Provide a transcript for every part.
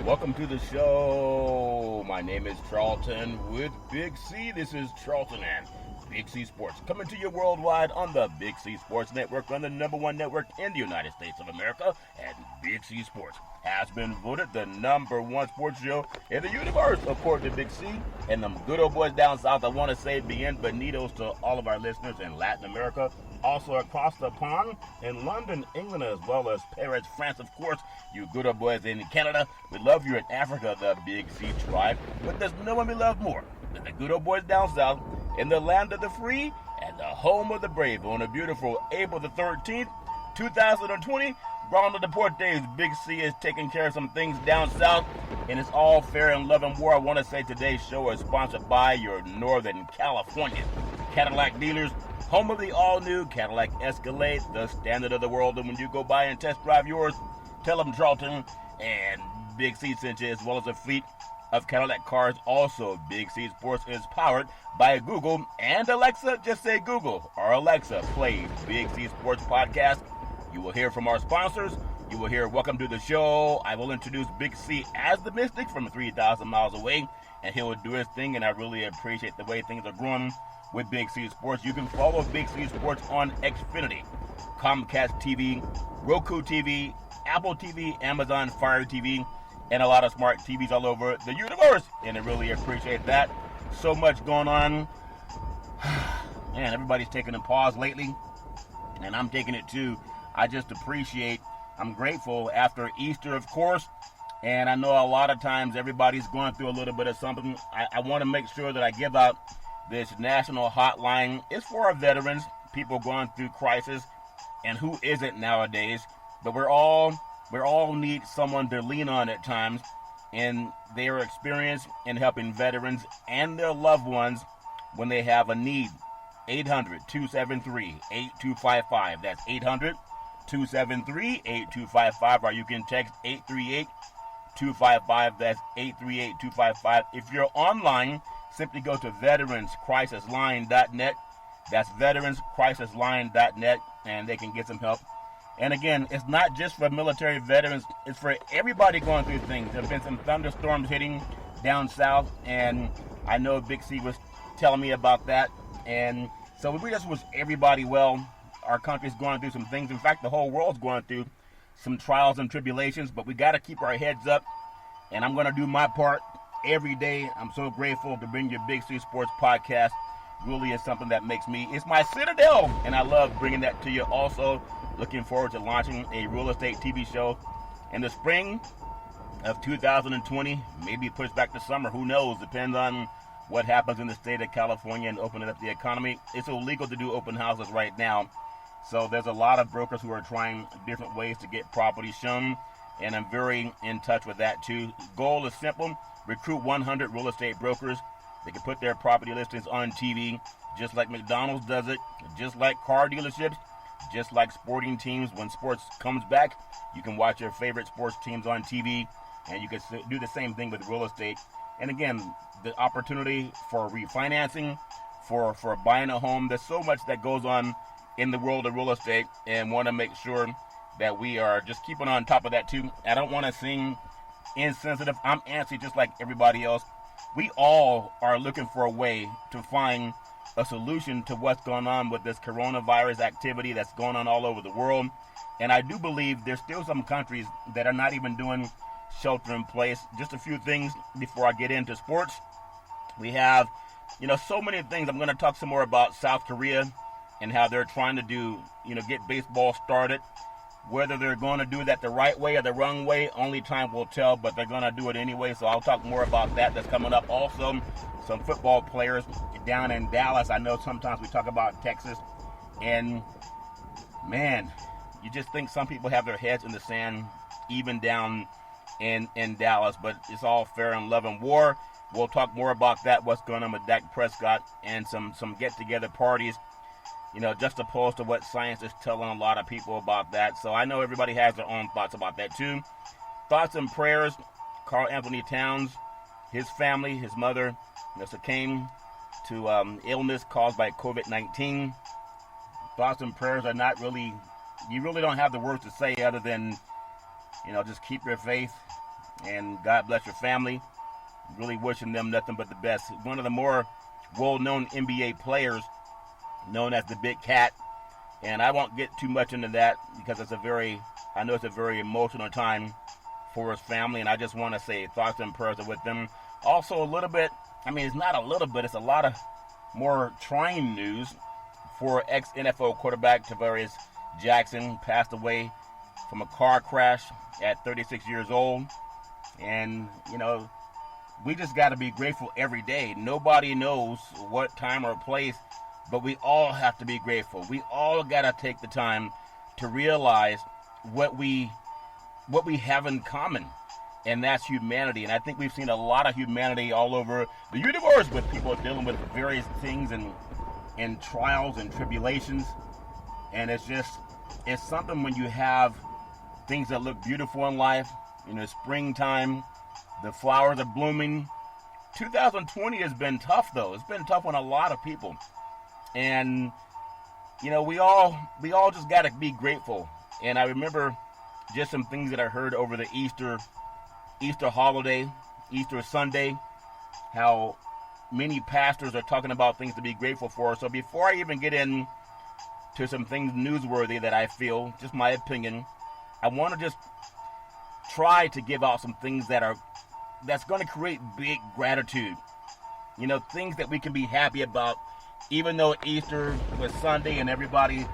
Welcome to the show. My name is Charlton with Big C. This is Charlton and Big C Sports, coming to you worldwide on the Big C Sports Network, on the #1 network in the United States of America. And Big C Sports has been voted the #1 sports show in the universe, according to Big C. And them good old boys down south, I want to say bienvenidos to all of our listeners in Latin America, also across the pond in London, England, as well as Paris, France, of course. You good old boys in Canada, we love you in Africa, the Big C tribe. But there's no one we love more than the good old boys down south in the land of the free and the home of the brave. On a beautiful April the 13th, 2020, Ronald Deportes, Big C is taking care of some things down south, and it's all fair and love and war. I want to say today's show is sponsored by your Northern California Cadillac dealers, home of the all-new Cadillac Escalade, the standard of the world. And when you go by and test drive yours, tell them Charlton and Big C sent you, as well as a fleet of Cadillac cars. Also, Big C Sports is powered by Google and Alexa. Just say Google or Alexa, play Big C Sports Podcast. You will hear from our sponsors. You will hear Welcome to the Show. I will introduce Big C as the Mystic from 3,000 miles away, and he will do his thing, and I really appreciate the way things are growing with Big C Sports. You can follow Big C Sports on Xfinity, Comcast TV, Roku TV, Apple TV, Amazon Fire TV, and a lot of smart TVs all over the universe, and I really appreciate that. So much going on. Man, everybody's taking a pause lately, and I'm taking it too. I just appreciate, I'm grateful after Easter, of course, and I know a lot of times everybody's going through a little bit of something. I want to make sure that I give out this national hotline. It's for our veterans, people going through crisis, and who isn't nowadays, but we're all need someone to lean on at times, and they are experienced in helping veterans and their loved ones when they have a need. 800-273-8255. That's 800-273-8255, or you can text 838-255. That's 838-255. If you're online, simply go to veteranscrisisline.net. That's veteranscrisisline.net, and they can get some help. And again, it's not just for military veterans, it's for everybody going through things. There have been some thunderstorms hitting down south, and I know Big C was telling me about that. And so we just wish everybody well. Our country's going through some things. In fact, the whole world's going through some trials and tribulations, but we got to keep our heads up. And I'm going to do my part every day. I'm so grateful to bring you Big C Sports Podcast. Really is something that makes me, it's my citadel, and I love bringing that to you. Also, looking forward to launching a real estate TV show in the spring of 2020, maybe pushed back to summer, who knows, depends on what happens in the state of California and opening up the economy. It's illegal to do open houses right now, so there's a lot of brokers who are trying different ways to get properties shown, and I'm very in touch with that too. Goal is simple: recruit 100 real estate brokers. They can put their property listings on TV, just like McDonald's does it, just like car dealerships, just like sporting teams. When sports comes back, you can watch your favorite sports teams on TV, and you can do the same thing with real estate. And again, the opportunity for refinancing, for buying a home. There's so much that goes on in the world of real estate, and want to make sure that we are just keeping on top of that too. I don't want to seem insensitive. I'm antsy just like everybody else. We all are looking for a way to find a solution to what's going on with this coronavirus activity that's going on all over the world. And I do believe there's still some countries that are not even doing shelter in place. Just a few things before I get into sports. We have, so many things. I'm going to talk some more about South Korea and how they're trying to do, get baseball started. Whether they're going to do that the right way or the wrong way, only time will tell, but they're going to do it anyway, so I'll talk more about that. That's coming up. Also, some football players down in Dallas. I know sometimes we talk about Texas, and man, you just think some people have their heads in the sand, even down in Dallas, but it's all fair and love and war. We'll talk more about that, what's going on with Dak Prescott, and some get-together parties, just opposed to what science is telling a lot of people about that. So I know everybody has their own thoughts about that too. Thoughts and prayers. Carl Anthony Towns, his family, his mother, succumbed to illness caused by COVID-19. Thoughts and prayers are not really, you really don't have the words to say other than, just keep your faith, and God bless your family. Really wishing them nothing but the best. One of the more well-known NBA players, known as the Big Cat, and I won't get too much into that because I know it's a very emotional time for his family, and I just want to say thoughts and prayers are with them. Also, a little bit, it's not a little bit, it's a lot of more trying news for ex-NFL quarterback Tavares Jackson. Passed away from a car crash at 36 years old. And, we just got to be grateful every day. Nobody knows what time or place, but we all have to be grateful. We all got to take the time to realize what we have in common, and that's humanity. And I think we've seen a lot of humanity all over the universe with people dealing with various things and trials and tribulations. And it's something when you have things that look beautiful in life. Springtime, the flowers are blooming. 2020 has been tough, though. It's been tough on a lot of people. And, we all just got to be grateful. And I remember just some things that I heard over the Easter holiday, Easter Sunday, how many pastors are talking about things to be grateful for. So before I even get in to some things newsworthy that I feel, just my opinion, I want to just try to give out some things that's going to create big gratitude. Things that we can be happy about, even though Easter was Sunday and everybody,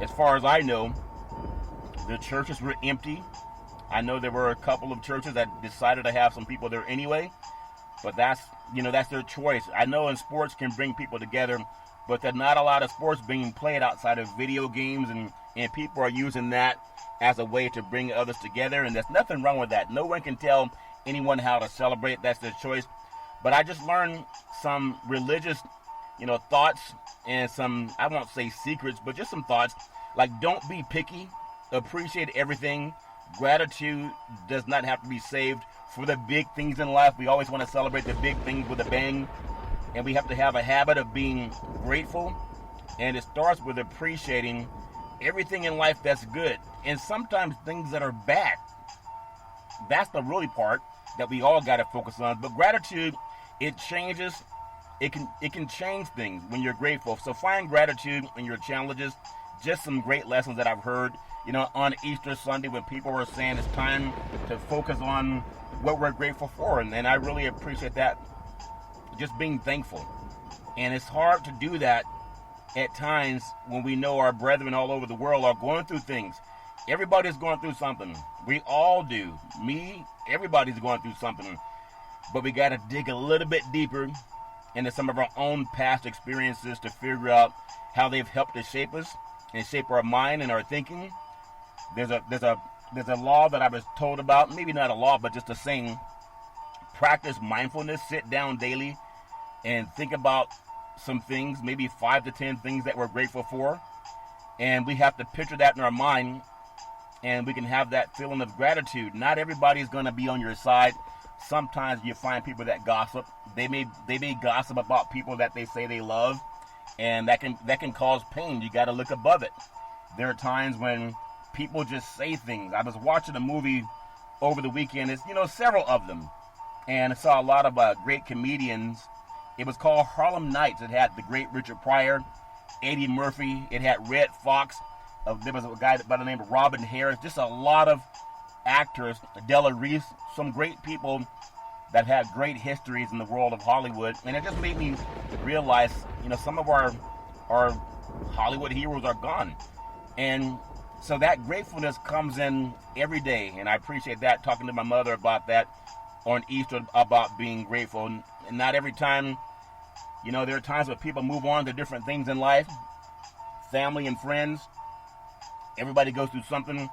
as far as I know, the churches were empty. I know there were a couple of churches that decided to have some people there anyway, but that's their choice. I know in sports can bring people together, but there's not a lot of sports being played outside of video games, and people are using that as a way to bring others together, and there's nothing wrong with that. No one can tell anyone how to celebrate. That's their choice. But I just learned some religious, thoughts and some, I won't say secrets, but just some thoughts, like don't be picky, appreciate everything. Gratitude does not have to be saved for the big things in life. We always want to celebrate the big things with a bang, and we have to have a habit of being grateful, and it starts with appreciating everything in life that's good, and sometimes things that are bad. That's the really part that we all got to focus on. But gratitude, it changes. It can change things when you're grateful. So find gratitude in your challenges. Just some great lessons that I've heard, on Easter Sunday when people were saying it's time to focus on what we're grateful for. And I really appreciate that, just being thankful. And it's hard to do that at times when we know our brethren all over the world are going through things. Everybody's going through something. We all do. Everybody's going through something. But we got to dig a little bit deeper into some of our own past experiences to figure out how they've helped to shape us and shape our mind and our thinking. There's a law that I was told about, maybe not a law, but just a saying. Practice mindfulness. Sit down daily and think about some things, maybe 5 to 10 things that we're grateful for. And we have to picture that in our mind, and we can have that feeling of gratitude. Not everybody's going to be on your side. Sometimes you find people that gossip. They may gossip about people that they say they love, and that can cause pain. You got to look above it. There are times when people just say things. I was watching a movie over the weekend. It's several of them, and I saw a lot of great comedians. It was called Harlem Nights. It had the great Richard Pryor, Eddie Murphy. It had Red Fox. There was a guy by the name of Robin Harris. Just a lot of actors. Della Reese. Some great people that had great histories in the world of Hollywood. And it just made me realize, some of our Hollywood heroes are gone. And so that gratefulness comes in every day. And I appreciate that, talking to my mother about that on Easter, about being grateful. And not every time, there are times when people move on to different things in life, family and friends. Everybody goes through something,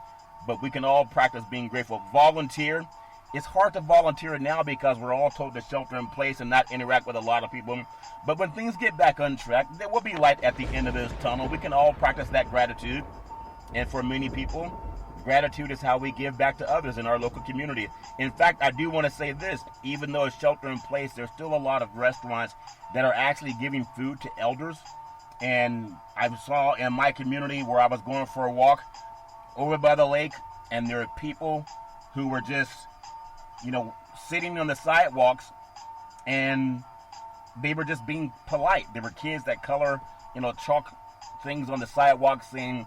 but we can all practice being grateful. Volunteer. It's hard to volunteer now because we're all told to shelter in place and not interact with a lot of people. But when things get back on track, there will be light at the end of this tunnel. We can all practice that gratitude. And for many people, gratitude is how we give back to others in our local community. In fact, I do want to say this. Even though it's shelter in place, there's still a lot of restaurants that are actually giving food to elders. And I saw in my community where I was going for a walk over by the lake, and there are people who were just sitting on the sidewalks, and they were just being polite. There were kids that color, chalk things on the sidewalk saying,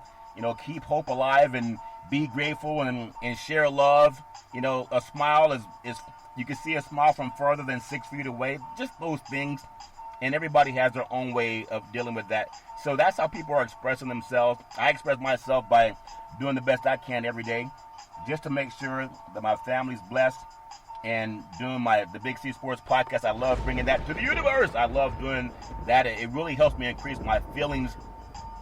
keep hope alive and be grateful and share love. A smile is you can see a smile from further than 6 feet away. Just those things. And everybody has their own way of dealing with that. So that's how people are expressing themselves. I express myself by doing the best I can every day, just to make sure that my family's blessed, and doing the Big C Sports podcast. I love bringing that to the universe. I love doing that. It really helps me increase my feelings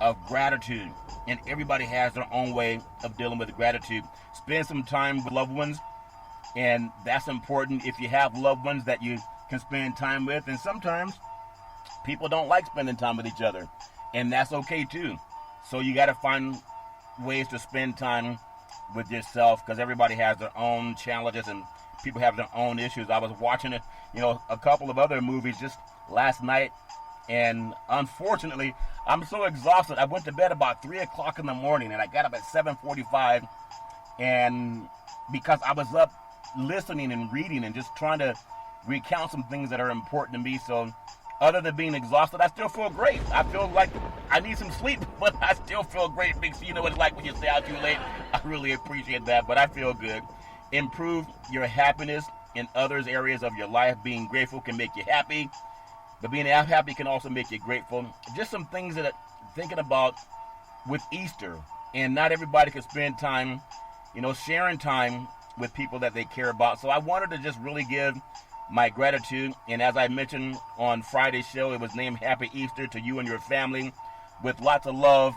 of gratitude. And everybody has their own way of dealing with gratitude. Spend some time with loved ones, and that's important if you have loved ones that you can spend time with. And sometimes people don't like spending time with each other, and that's okay too. So you got to find ways to spend time with yourself, because everybody has their own challenges and people have their own issues. I was watching a couple of other movies just last night, and unfortunately, I'm so exhausted. I went to bed about 3 o'clock in the morning, and I got up at 7:45, and because I was up listening and reading and just trying to recount some things that are important to me. So other than being exhausted, I still feel great. I feel like I need some sleep, but I still feel great. Because you know what it's like when you stay out too late. I really appreciate that, but I feel good. Improve your happiness in others' areas of your life. Being grateful can make you happy, but being happy can also make you grateful. Just some things that I'm thinking about with Easter. And not everybody can spend time, sharing time with people that they care about. So I wanted to just really give my gratitude. And as I mentioned on Friday's show, it was named Happy Easter to you and your family, with lots of love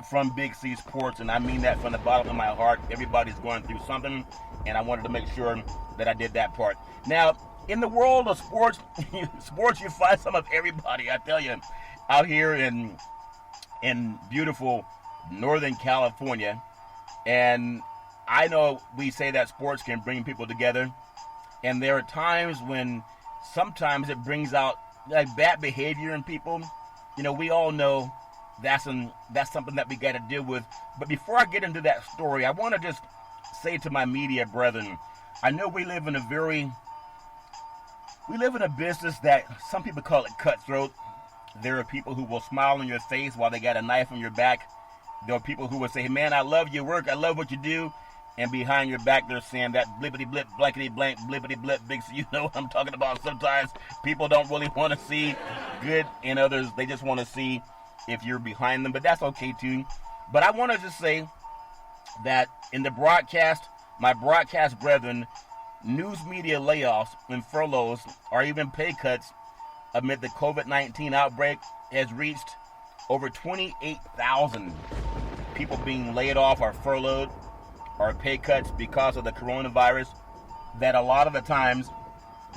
from Big C Sports. And I mean that from the bottom of my heart. Everybody's going through something, and I wanted to make sure that I did that part. Now, in the world of sports, you find some of everybody. I tell you, out here in beautiful Northern California. And I know we say that sports can bring people together, and there are times when sometimes it brings out like bad behavior in people. We all know that's something that we got to deal with. But before I get into that story, I want to just say to my media brethren, I know we live in a business that some people call it cutthroat. There are people who will smile on your face while they got a knife on your back. There are people who will say, man, I love your work, I love what you do. And behind your back, they're saying that blippity blip, blankety blank, blippity blip, big. So you know what I'm talking about. Sometimes people don't really want to see good in others. They just want to see if you're behind them. But that's okay too. But I want to just say that in the broadcast, my broadcast brethren, news media layoffs and furloughs, or even pay cuts amid the COVID-19 outbreak has reached over 28,000 people being laid off or furloughed or pay cuts because of the coronavirus, that a lot of the times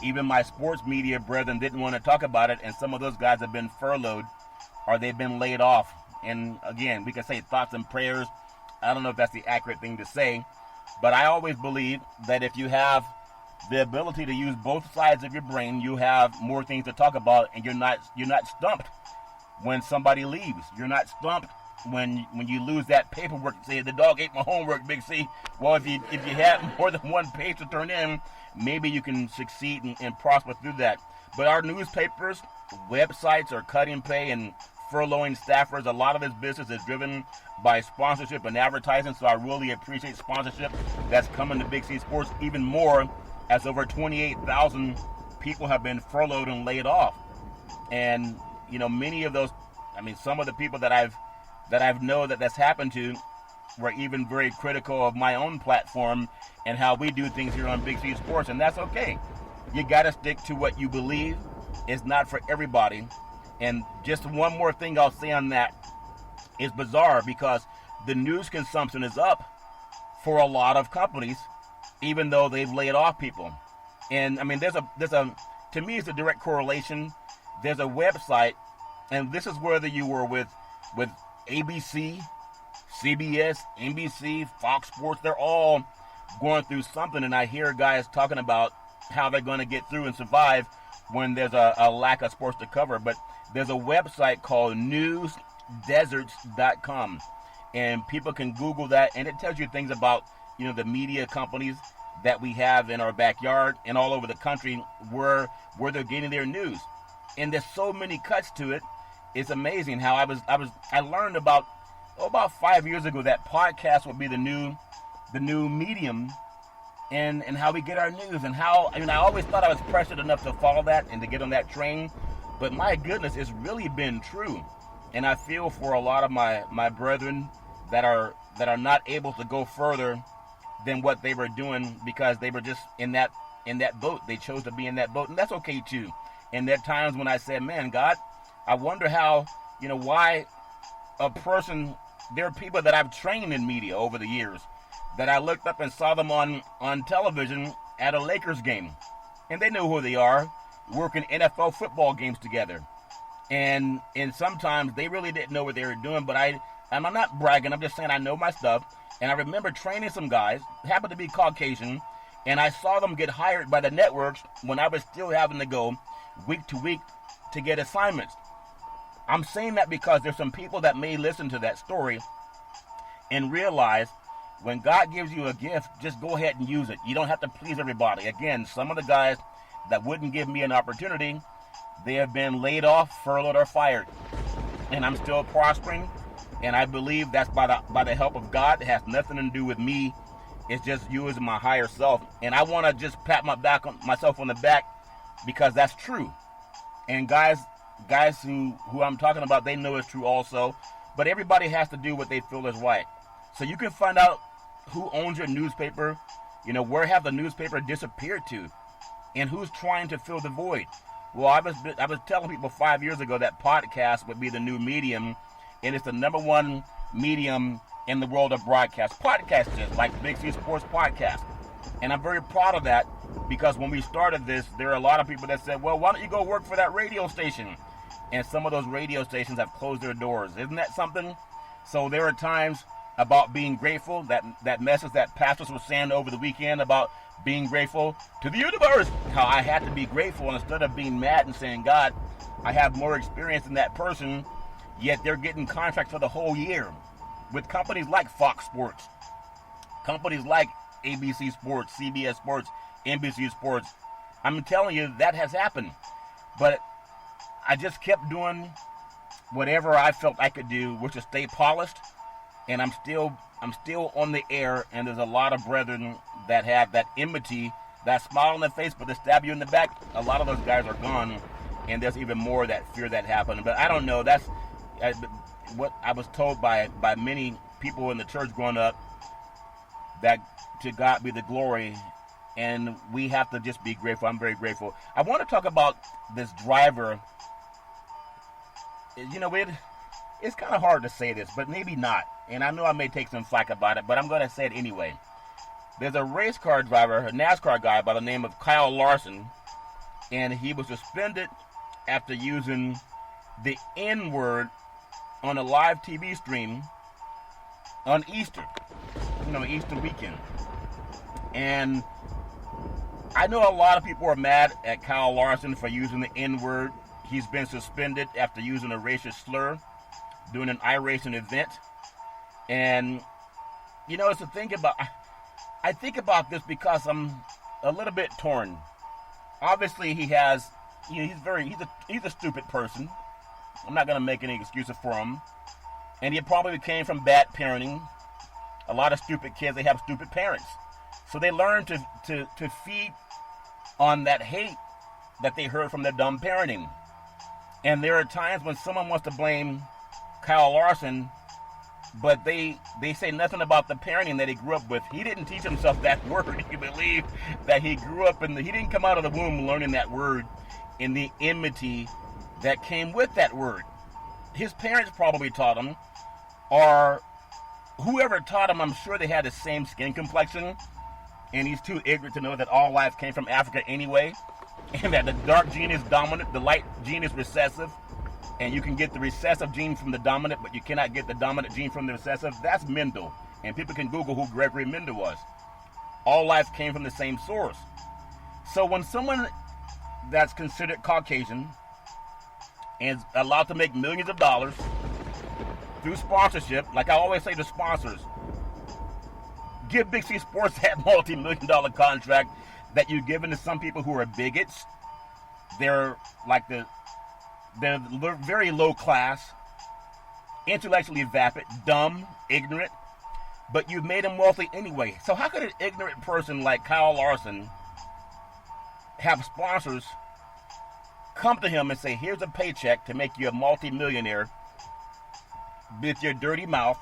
even my sports media brethren didn't want to talk about it, and some of those guys have been furloughed or they've been laid off. And again, we can say thoughts and prayers. I don't know if that's the accurate thing to say, but I always believe that if you have the ability to use both sides of your brain, you have more things to talk about, and you're not stumped when somebody leaves. You're not stumped when you lose that paperwork. Say the dog ate my homework, Big C. Well, if you have more than one page to turn in, maybe you can succeed and prosper through that. But our newspapers, websites are cutting pay and furloughing staffers. A lot of this business is driven by sponsorship and advertising, so I really appreciate sponsorship that's coming to Big C Sports even more, as over 28,000 people have been furloughed and laid off. And many of those, some of the people that I've know that's happened to were even very critical of my own platform and how we do things here on Big C Sports, and that's okay. You got to stick to what you believe. It's not for everybody. And just one more thing I'll say on that is bizarre, because the news consumption is up for a lot of companies, even though they've laid off people. And there's a to me, it's a direct correlation. There's a website, and this is whether you were with ABC, CBS, NBC, Fox Sports, they're all going through something, and I hear guys talking about how they're going to get through and survive when there's a lack of sports to cover. But there's a website called newsdeserts.com, and people can Google that, and it tells you things about the media companies that we have in our backyard and all over the country where they're getting their news. And there's so many cuts to it. It's amazing how I learned about 5 years ago that podcast would be the new medium and how we get our news, and how, I always thought I was pressured enough to follow that and to get on that train, but my goodness, it's really been true. And I feel for a lot of my brethren that are not able to go further than what they were doing because they were just in that boat. They chose to be in that boat, and that's okay too. And there are times when I said, man, God, I wonder how, why a person, there are people that I've trained in media over the years that I looked up and saw them on television at a Lakers game. And they know who they are, working NFL football games together. And sometimes they really didn't know what they were doing, but I'm not bragging, I'm just saying I know my stuff. And I remember training some guys, happened to be Caucasian, and I saw them get hired by the networks when I was still having to go week to week to get assignments. I'm saying that because there's some people that may listen to that story and realize when God gives you a gift, just go ahead and use it. You don't have to please everybody. Again, some of the guys that wouldn't give me an opportunity, they have been laid off, furloughed, or fired. And I'm still prospering. And I believe that's by the help of God. It has nothing to do with me. It's just you as my higher self. And I want to just pat myself on the back because that's true. And guys who I'm talking about, they know it's true also. But everybody has to do what they feel is right. So you can find out who owns your newspaper, where have the newspaper disappeared to, and who's trying to fill the void. Well, I was telling people 5 years ago that podcast would be the new medium, and it's the number one medium in the world of broadcast. Podcasters like Big C Sports Podcast. And I'm very proud of that because when we started this, there are a lot of people that said, well, why don't you go work for that radio station? And some of those radio stations have closed their doors. Isn't that something? So there are times about being grateful, that message that pastors were saying over the weekend about being grateful to the universe, how I had to be grateful instead of being mad and saying, God, I have more experience than that person, yet they're getting contracts for the whole year with companies like Fox Sports, companies like ABC Sports, CBS Sports, NBC Sports. I'm telling you, that has happened. But I just kept doing whatever I felt I could do, which is stay polished. And I'm still on the air, and there's a lot of brethren that have that enmity, that smile on their face, but they stab you in the back. A lot of those guys are gone, and there's even more that fear that happened. But I don't know. That's what I was told by many people in the church growing up, that to God be the glory, and we have to just be grateful. I'm very grateful. I want to talk about this driver. It's kind of hard to say this, but maybe not. And I know I may take some flack about it, but I'm going to say it anyway. There's a race car driver, a NASCAR guy by the name of Kyle Larson, and he was suspended after using the N-word on a live TV stream on Easter, Easter weekend. And I know a lot of people are mad at Kyle Larson for using the N-word. He's been suspended after using a racial slur during an iRacing event. And, it's a thing about, I think about this because I'm a little bit torn. Obviously, he has, he's a stupid person. I'm not going to make any excuses for him. And he probably came from bad parenting. A lot of stupid kids, they have stupid parents. So they learn to feed on that hate that they heard from their dumb parenting. And there are times when someone wants to blame Kyle Larson, but they say nothing about the parenting that he grew up with. He didn't teach himself that word. You believe that he grew up he didn't come out of the womb learning that word in the enmity that came with that word. His parents probably taught him, or whoever taught him, I'm sure they had the same skin complexion, and he's too ignorant to know that all life came from Africa anyway, and that the dark gene is dominant, the light gene is recessive, and you can get the recessive gene from the dominant, but you cannot get the dominant gene from the recessive. That's Mendel, and people can Google who Gregory Mendel was. All life came from the same source. So when someone that's considered Caucasian and is allowed to make millions of dollars through sponsorship, like I always say to sponsors, give Big C Sports that multi-million-dollar contract that you're giving to some people who are bigots. They're very low class, intellectually vapid, dumb, ignorant, but you've made them wealthy anyway. So how could an ignorant person like Kyle Larson have sponsors come to him and say, here's a paycheck to make you a multi-millionaire with your dirty mouth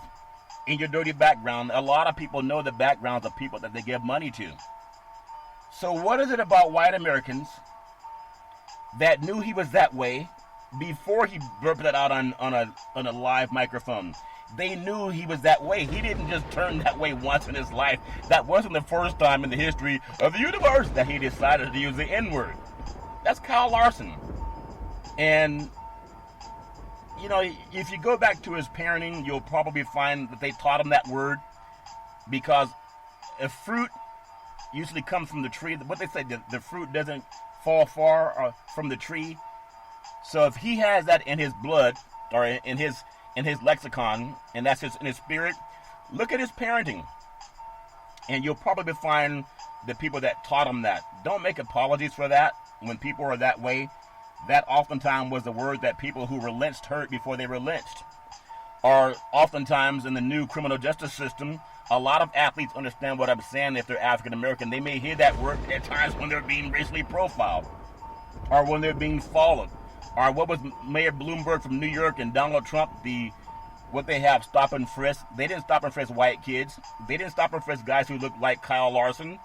and your dirty background? A lot of people know the backgrounds of people that they give money to. So what is it about white Americans that knew he was that way before he burped that out on a live microphone? They knew he was that way. He didn't just turn that way once in his life. That wasn't the first time in the history of the universe that he decided to use the N-word. That's Kyle Larson. And, you know, if you go back to his parenting, you'll probably find that they taught him that word, because a fruit usually comes from the tree. What they say, the fruit doesn't fall far from the tree. So if he has that in his blood, or in his lexicon, and that's in his spirit, look at his parenting, and you'll probably find the people that taught him that. Don't make apologies for that when people are that way. That oftentimes was the word that people who were lynched heard before they were lynched. Or oftentimes in the new criminal justice system, a lot of athletes understand what I'm saying if they're African American. They may hear that word at times when they're being racially profiled, or when they're being followed. Or what was Mayor Bloomberg from New York and Donald Trump, what they have, stop and frisk. They didn't stop and frisk white kids. They didn't stop and frisk guys who looked like Kyle Larson.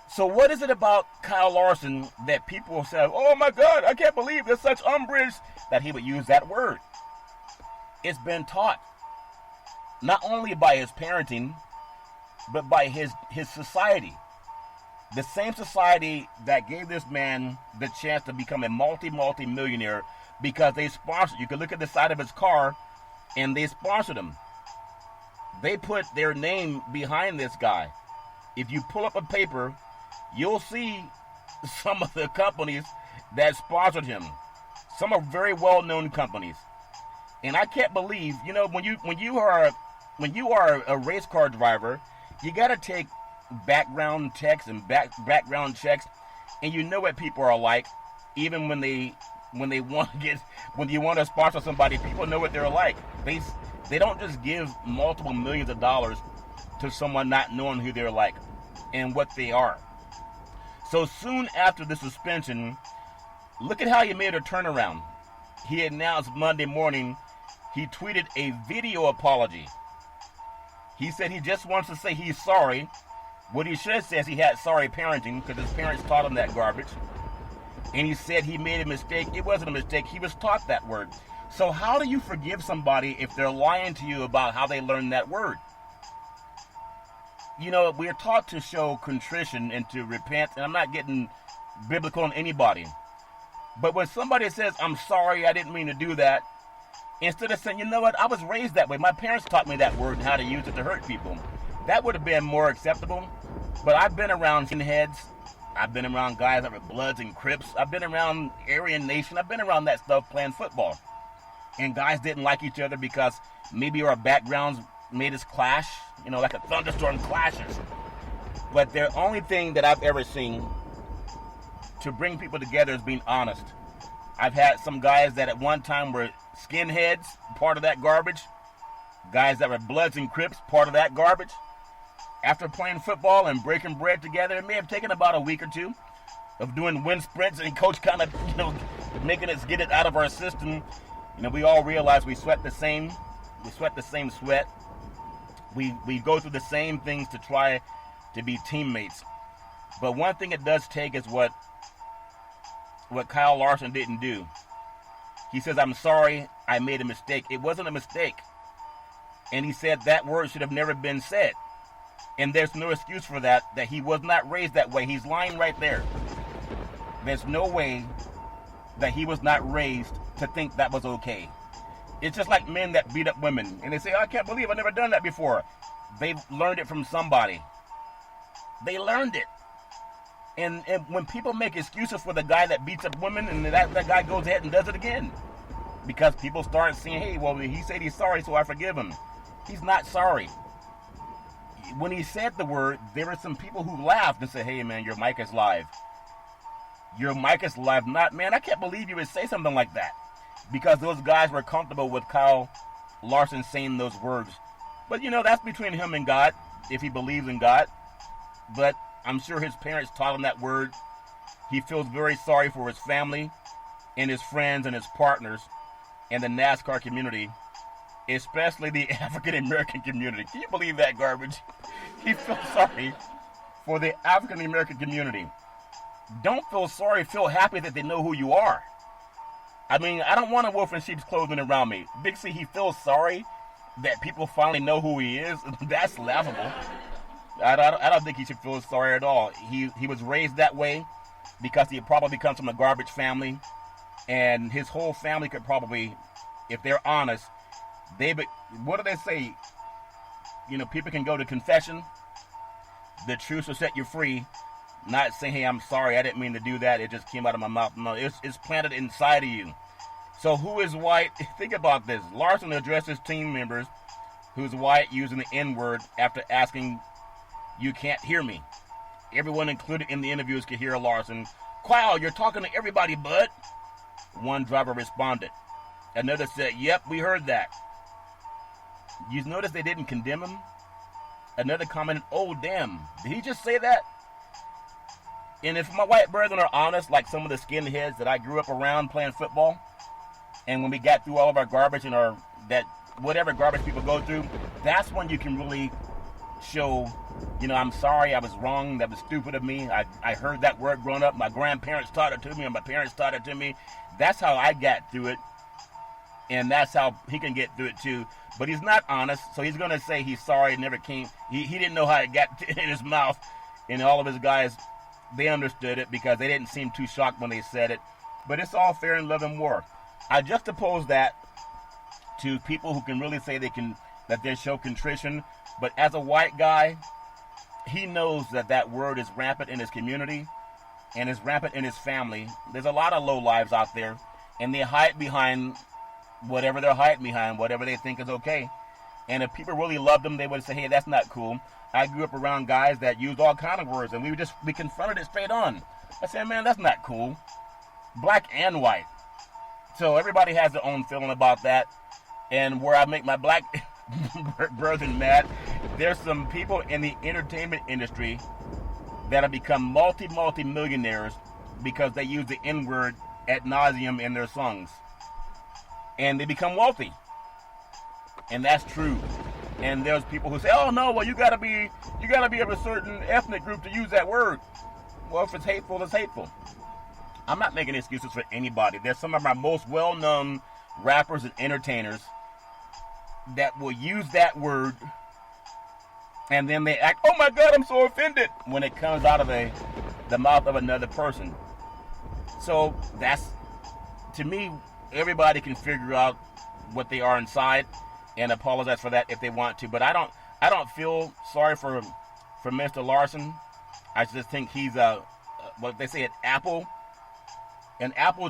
So what is it about Kyle Larson that people say, oh my God, I can't believe there's such umbrage that he would use that word? It's been taught, not only by his parenting, but by his society. The same society that gave this man the chance to become a multi-millionaire because they sponsored. You can look at the side of his car, and they sponsored him. They put their name behind this guy. If you pull up a paper, you'll see some of the companies that sponsored him. Some are very well-known companies. And I can't believe, you know, when you are a race car driver, you got to take background checks and background checks, and you know what people are like. Even when you want to sponsor somebody, people know what they're like. They don't just give multiple millions of dollars to someone not knowing who they're like and what they are. So soon after the suspension, look at how he made a turnaround. He announced Monday morning, he tweeted a video apology. He said he just wants to say he's sorry. What he should have said is he had sorry parenting, because his parents taught him that garbage. And he said he made a mistake. It wasn't a mistake. He was taught that word. So how do you forgive somebody if they're lying to you about how they learned that word? You know, we're taught to show contrition and to repent, and I'm not getting biblical on anybody. But when somebody says, I'm sorry, I didn't mean to do that, instead of saying, you know what, I was raised that way. My parents taught me that word and how to use it to hurt people. That would have been more acceptable. But I've been around skinheads. I've been around guys that were Bloods and Crips. I've been around Aryan Nation. I've been around that stuff playing football. And guys didn't like each other because maybe our backgrounds made us clash, you know, like a thunderstorm clashes. But the only thing that I've ever seen to bring people together is being honest. I've had some guys that at one time were skinheads, part of that garbage. Guys that were Bloods and Crips, part of that garbage. After playing football and breaking bread together, it may have taken about a week or two of doing wind sprints and coach kind of, you know, making us get it out of our system. You know, we all realize we sweat the same sweat. We go through the same things to try to be teammates. But one thing it does take is what Kyle Larson didn't do. He says, I'm sorry, I made a mistake. It wasn't a mistake. And he said that word should have never been said. And there's no excuse for that he was not raised that way. He's lying right there. There's no way that he was not raised to think that was okay. It's just like men that beat up women. And they say, I can't believe I've never done that before. They've learned it from somebody. They learned it. And when people make excuses for the guy that beats up women, and that guy goes ahead and does it again. Because people start saying, hey, well, he said he's sorry, so I forgive him. He's not sorry. when he said the word, there were some people who laughed and said, hey, man, your mic is live. Your mic is live. Not, man, I can't believe you would say something like that. Because those guys were comfortable with Kyle Larson saying those words. But, that's between him and God, if he believes in God. But I'm sure his parents taught him that word. He feels very sorry for his family and his friends and his partners and the NASCAR community, especially the African-American community. Can you believe that garbage? He feels sorry for the African-American community. Don't feel sorry. Feel happy that they know who you are. I mean, I don't want a wolf in sheep's clothing around me. Big C, he feels sorry that people finally know who he is. That's laughable. I don't think he should feel sorry at all. He was raised that way because he probably comes from a garbage family. And his whole family could probably, if they're honest, what do they say? People can go to confession. The truth will set you free. Not saying, hey, I'm sorry, I didn't mean to do that. It just came out of my mouth. No, it's planted inside of you. So who is white? Think about this. Larson addresses team members who's white using the N-word after asking, you can't hear me. Everyone included in the interviews could hear Larson. Kyle, you're talking to everybody, bud. One driver responded. Another said, yep, we heard that. You notice they didn't condemn him? Another commented, oh, damn. Did he just say that? And if my white brethren are honest, like some of the skinheads that I grew up around playing football, and when we got through all of our garbage and whatever garbage people go through, that's when you can really show, I'm sorry, I was wrong, that was stupid of me. I heard that word growing up. My grandparents taught it to me, and my parents taught it to me. That's how I got through it, and that's how he can get through it too. But he's not honest, so he's going to say he's sorry, it never came. He didn't know how it got in his mouth, and all of his guys, they understood it because they didn't seem too shocked when they said it. But it's all fair in love and war. I juxtapose that to people who can really say that they show contrition. But as a white guy, he knows that word is rampant in his community and is rampant in his family. There's a lot of low lives out there, and they hide behind whatever they're hiding behind, whatever they think is okay. And if people really loved them, they would say, hey, that's not cool. I grew up around guys that used all kind of words, and we confronted it straight on. I said, man, that's not cool. Black and white. So everybody has their own feeling about that. And where I make my black brethren mad, there's some people in the entertainment industry that have become multi-millionaires because they use the N-word ad nauseum in their songs. And they become wealthy. And that's true. And there's people who say, oh no, well you gotta be of a certain ethnic group to use that word. Well, if it's hateful, it's hateful. I'm not making excuses for anybody. There's some of our most well-known rappers and entertainers that will use that word and then they act, oh my God, I'm so offended, when it comes out of the mouth of another person. So that's, to me, everybody can figure out what they are inside and apologize for that if they want to. But I don't feel sorry for Mr. Larson. I just think he's what they say, an apple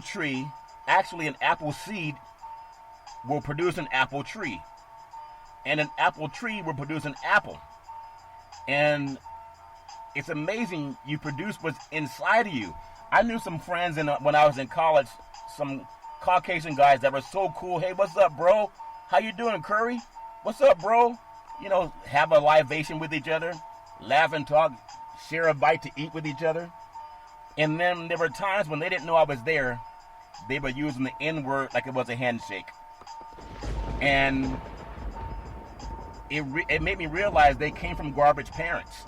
tree. Actually, an apple seed will produce an apple tree, and an apple tree will produce an apple. And it's amazing, you produce what's inside of you. I knew some friends when I was in college, some Caucasian guys that were so cool. Hey, what's up, bro? How you doing, Curry? What's up, bro? Have a libation with each other, laugh and talk, share a bite to eat with each other. And then there were times when they didn't know I was there. They were using the N-word like it was a handshake. And it made me realize they came from garbage parents.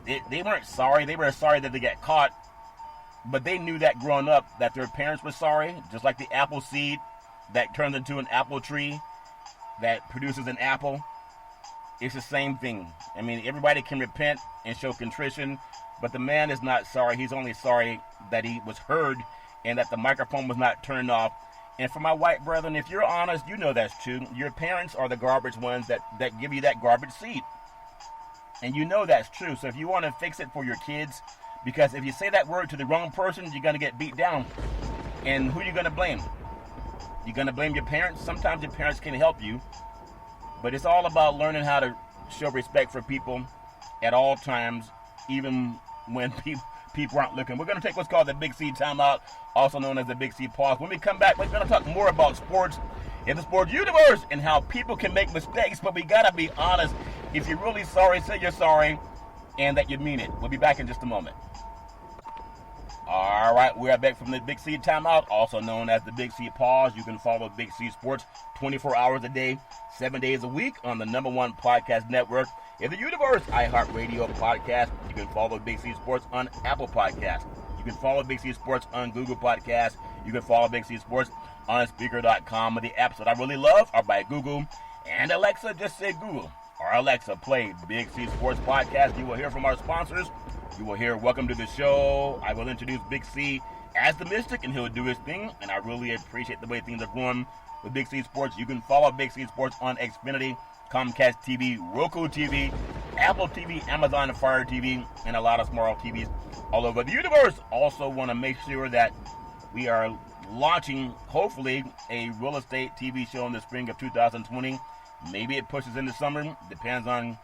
They weren't sorry. They were sorry that they got caught. But they knew that growing up, that their parents were sorry. Just like the apple seed that turns into an apple tree that produces an apple. It's the same thing. I mean, everybody can repent and show contrition, but the man is not sorry. He's only sorry that he was heard and that the microphone was not turned off. And for my white brethren, if you're honest, you know that's true. Your parents are the garbage ones that give you that garbage seed. And you know that's true. So if you want to fix it for your kids, because if you say that word to the wrong person, you're going to get beat down. And who are you going to blame? You're going to blame your parents? Sometimes your parents can help you. But it's all about learning how to show respect for people at all times, even when people aren't looking. We're going to take what's called the Big C timeout, also known as the Big C pause. When we come back, we're going to talk more about sports in the sports universe and how people can make mistakes, but we got to be honest. If you're really sorry, say you're sorry and that you mean it. We'll be back in just a moment. All right, we are back from the Big C timeout, also known as the Big C pause. You can follow Big C Sports 24 hours a day, 7 days a week on the #1 podcast network in the universe, iHeartRadio podcast. You can follow Big C Sports on Apple Podcasts. You can follow Big C Sports on Google Podcasts. You can follow Big C Sports on Speaker.com. The apps that I really love are by Google and Alexa. Just say Google or Alexa, play Big C Sports Podcast. You will hear from our sponsors. You will hear welcome to the show. I will introduce Big C as the Mystic, and he'll do his thing. And I really appreciate the way things are going with Big C Sports. You can follow Big C Sports on Xfinity, Comcast TV, Roku TV, Apple TV, Amazon Fire TV, and a lot of small TVs all over the universe. Also want to make sure that we are launching, hopefully, a real estate TV show in the spring of 2020. Maybe it pushes into summer. Depends on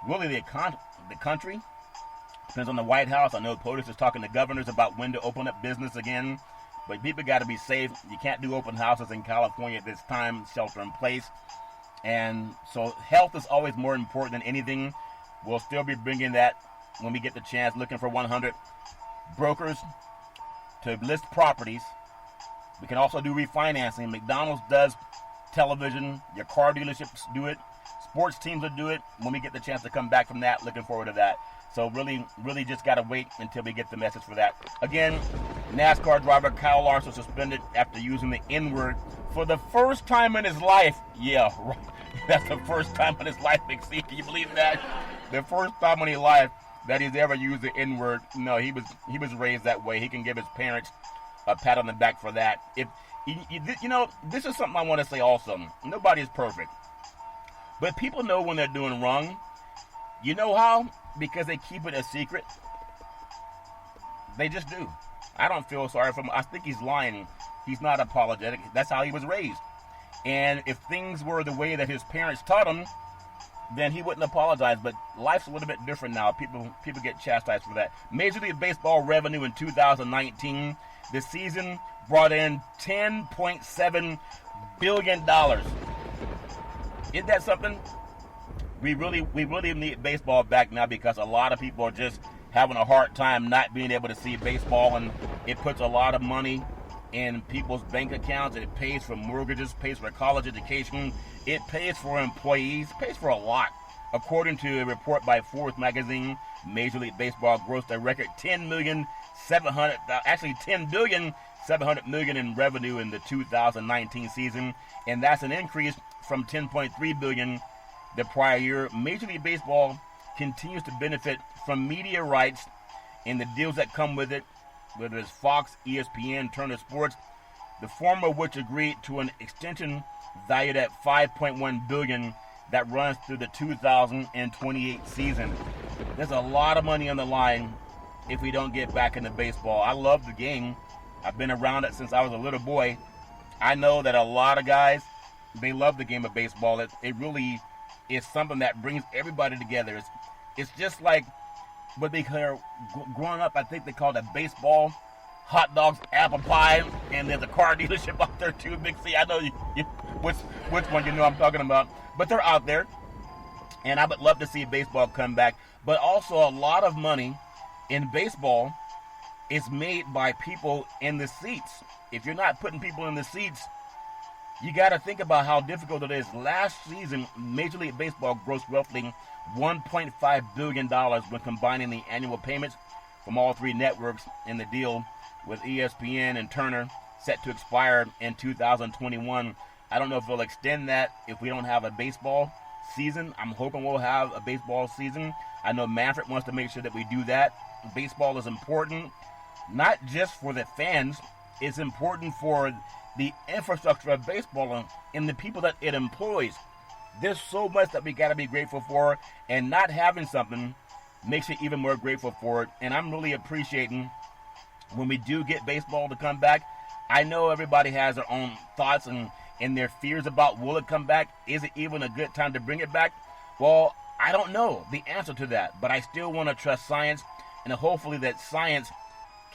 really the country. Depends on the White House. I know POTUS is talking to governors about when to open up business again. But people got to be safe. You can't do open houses in California at this time, shelter in place. And so health is always more important than anything. We'll still be bringing that when we get the chance, looking for 100 brokers to list properties. We can also do refinancing. McDonald's does television. Your car dealerships do it. Sports teams will do it. When we get the chance to come back from that, looking forward to that. So really just got to wait until we get the message for that. Again, NASCAR driver Kyle Larson suspended after using the N-word for the first time in his life. Yeah, right. That's the first time in his life, Big C. Can you believe that? The first time in his life that he's ever used the N-word. No, he was raised that way. He can give his parents a pat on the back for that. If you know, this is something I want to say also. Nobody is perfect. But people know when they're doing wrong. You know how? Because they keep it a secret. They just do. I don't feel sorry for him. I think he's lying. He's not apologetic. That's how he was raised. And if things were the way that his parents taught him, then he wouldn't apologize. But life's a little bit different now. People get chastised for that. Major League Baseball revenue in 2019, the season brought in $10.7 billion. Isn't that something? We really need baseball back now because a lot of people are just having a hard time not being able to see baseball, and it puts a lot of money in people's bank accounts. It pays for mortgages, pays for college education, it pays for employees, pays for a lot. According to a report by Forbes magazine, Major League Baseball grossed a record $10 billion in revenue in the 2019 season, and that's an increase from $10.3 billion the prior year. Major League Baseball continues to benefit from media rights and the deals that come with it, whether it's Fox, ESPN, Turner Sports, the former of which agreed to an extension valued at $5.1 billion that runs through the 2028 season. There's a lot of money on the line if we don't get back into baseball. I love the game. I've been around it since I was a little boy. I know that a lot of guys, they love the game of baseball. It really is something that brings everybody together. It's just like what they call, growing up, I think they called it baseball, hot dogs, apple pie, and there's a car dealership out there too, Big C. I know which one you know I'm talking about. But they're out there, and I would love to see baseball come back. But also a lot of money in baseball is made by people in the seats. If you're not putting people in the seats, you got to think about how difficult it is. Last season, Major League Baseball grossed roughly $1.5 billion when combining the annual payments from all three networks in the deal with ESPN and Turner set to expire in 2021. I don't know if they'll extend that if we don't have a baseball season. I'm hoping we'll have a baseball season. I know Manfred wants to make sure that we do that. Baseball is important, not just for the fans. It's important for the infrastructure of baseball and the people that it employs. There's so much that we got to be grateful for, and not having something makes you even more grateful for it. And I'm really appreciating when we do get baseball to come back. I know everybody has their own thoughts and their fears about will it come back? Is it even a good time to bring it back? Well, I don't know the answer to that, but I still want to trust science, and hopefully that science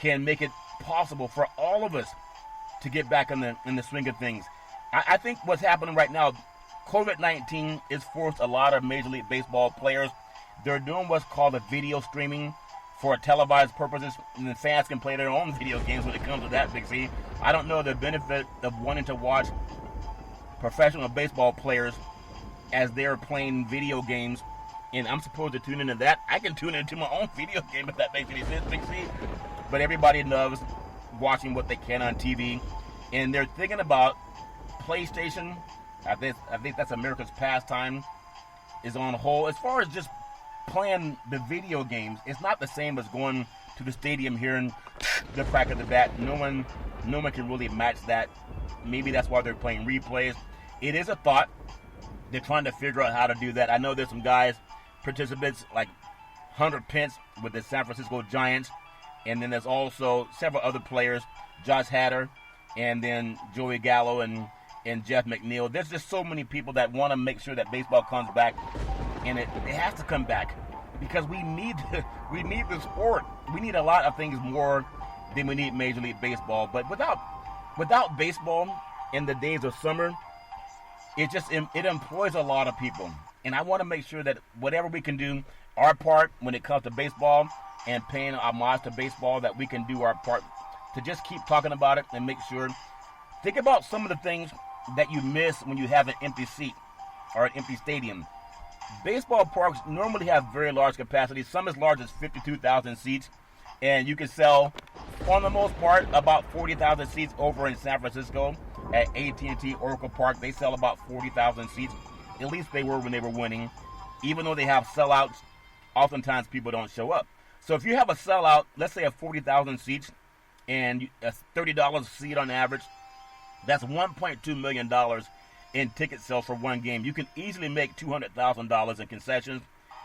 can make it possible for all of us to get back in the swing of things. I think what's happening right now, COVID-19 has forced a lot of Major League Baseball players. They're doing what's called a video streaming for televised purposes, and the fans can play their own video games when it comes to that, Big C. I don't know the benefit of wanting to watch professional baseball players as they're playing video games, and I'm supposed to tune into that. I can tune into my own video game if that makes any sense, Big C. But everybody loves watching what they can on TV, and they're thinking about PlayStation. I think that's America's pastime, is on hold. As far as just playing the video games, it's not the same as going to the stadium, hearing the crack of the bat. No one can really match that. Maybe that's why they're playing replays. It is a thought. They're trying to figure out how to do that. I know there's some guys, participants like Hunter Pence with the San Francisco Giants, and then there's also several other players, Josh Hader, and then Joey Gallo and Jeff McNeil. There's just so many people that want to make sure that baseball comes back, and it has to come back because we need the sport. We need a lot of things more than we need Major League Baseball. But without baseball in the days of summer, it employs a lot of people. And I want to make sure that whatever we can do, our part when it comes to baseball and paying homage to baseball, that we can do our part to just keep talking about it and make sure. Think about some of the things that you miss when you have an empty seat or an empty stadium. Baseball parks normally have very large capacities, some as large as 52,000 seats, and you can sell, for the most part, about 40,000 seats over in San Francisco at AT&T Oracle Park. They sell about 40,000 seats. At least they were when they were winning. Even though they have sellouts, oftentimes people don't show up. So if you have a sellout, let's say of 40,000 seats, and that's $30 a seat on average, that's $1.2 million in ticket sales for one game. You can easily make $200,000 in concessions.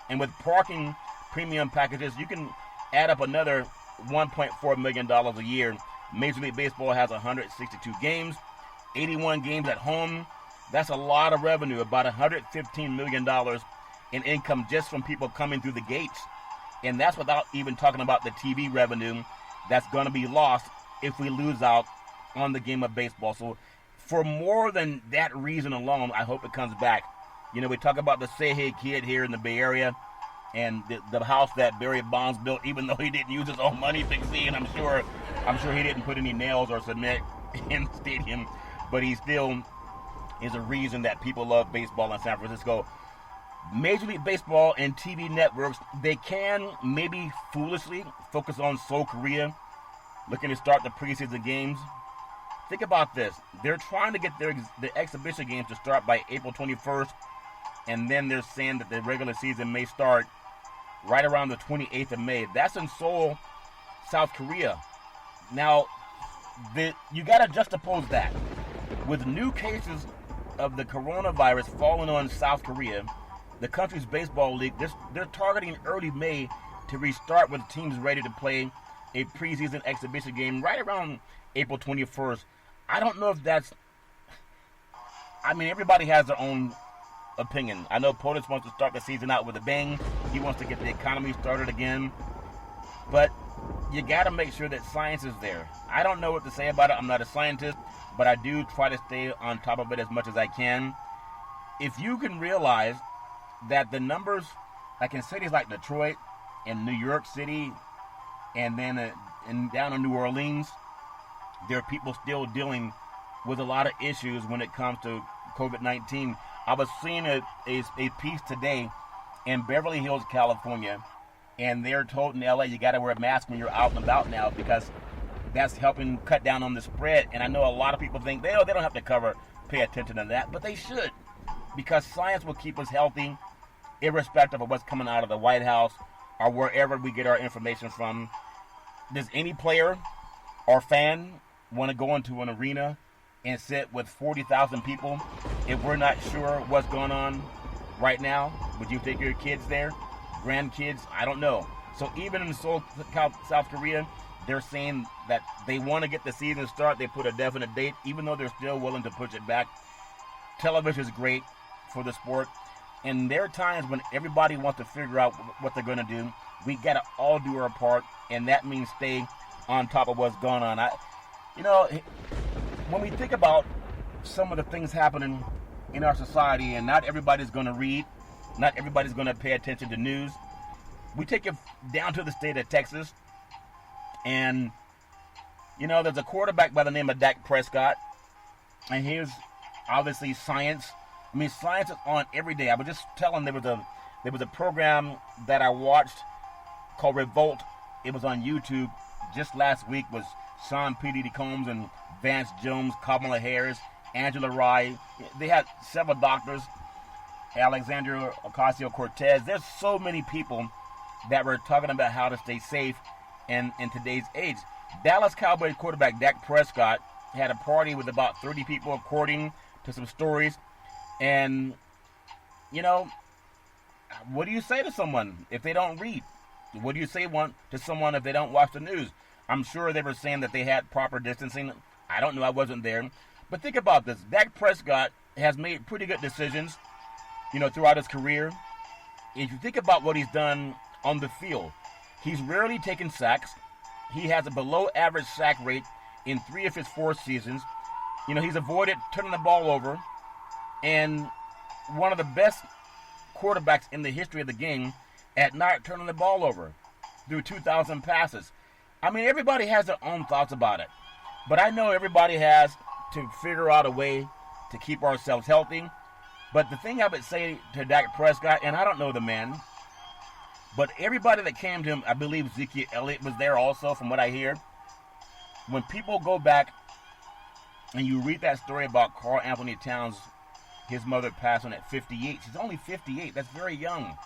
And with parking premium packages, you can add up another $1.4 million a year. Major League Baseball has 162 games, 81 games at home. That's a lot of revenue, about $115 million in income just from people coming through the gates. And that's without even talking about the TV revenue that's going to be lost if we lose out on the game of baseball. So for more than that reason alone, I hope it comes back. You know, we talk about the Say Hey Kid here in the Bay Area and the house that Barry Bonds built, even though he didn't use his own money, Big C, and I'm sure he didn't put any nails or cement in the stadium, but he still is a reason that people love baseball in San Francisco. Major League Baseball and TV networks, they can maybe foolishly focus on Seoul, Korea, looking to start the preseason games. Think about this. They're trying to get the exhibition games to start by April 21st, and then they're saying that the regular season may start right around the 28th of May. That's in Seoul, South Korea. Now, you got to juxtapose that with new cases of the coronavirus falling on South Korea. The country's baseball league, they're targeting early May to restart with teams ready to play a preseason exhibition game right around April 21st. I don't know if that's... I mean, everybody has their own opinion. I know POTUS wants to start the season out with a bang. He wants to get the economy started again. But you got to make sure that science is there. I don't know what to say about it. I'm not a scientist, but I do try to stay on top of it as much as I can. If you can realize that the numbers, like in cities like Detroit and New York City, and then down in New Orleans, there are people still dealing with a lot of issues when it comes to COVID-19. I was seeing a piece today in Beverly Hills, California, and they're told in LA you got to wear a mask when you're out and about now because that's helping cut down on the spread. And I know a lot of people think they don't have to pay attention to that, but they should, because science will keep us healthy irrespective of what's coming out of the White House or wherever we get our information from. Does any player or fan want to go into an arena and sit with 40,000 people if we're not sure what's going on right now? Would you take your kids there? Grandkids? I don't know. So even in Seoul, South Korea, they're saying that they want to get the season start. They put a definite date, even though they're still willing to push it back. Television is great for the sport. And there are times when everybody wants to figure out what they're going to do. We got to all do our part, and that means stay on top of what's going on. When we think about some of the things happening in our society, and not everybody's going to read, not everybody's going to pay attention to news. We take it down to the state of Texas, and there's a quarterback by the name of Dak Prescott, and here's obviously science. I mean, science is on every day. I was just telling there was a program that I watched called Revolt. It was on YouTube just last week. Was Sean P. Diddy Combs and Vance Jones, Kamala Harris, Angela Rye. They had several doctors, Alexandria Ocasio-Cortez. There's so many people that were talking about how to stay safe in today's age. Dallas Cowboys quarterback Dak Prescott had a party with about 30 people, according to some stories. And, what do you say to someone if they don't read? What do you say to someone if they don't watch the news? I'm sure they were saying that they had proper distancing. I don't know. I wasn't there. But think about this. Dak Prescott has made pretty good decisions, throughout his career. If you think about what he's done on the field, he's rarely taken sacks. He has a below-average sack rate in 3 of his 4 seasons. He's avoided turning the ball over. And one of the best quarterbacks in the history of the game at not turning the ball over through 2,000 passes. I mean, everybody has their own thoughts about it. But I know everybody has to figure out a way to keep ourselves healthy. But the thing I would say to Dak Prescott, and I don't know the man, but everybody that came to him, I believe Ezekiel Elliott was there also, from what I hear. When people go back and you read that story about Karl Anthony Towns, his mother passing at 58. She's only 58. That's very young.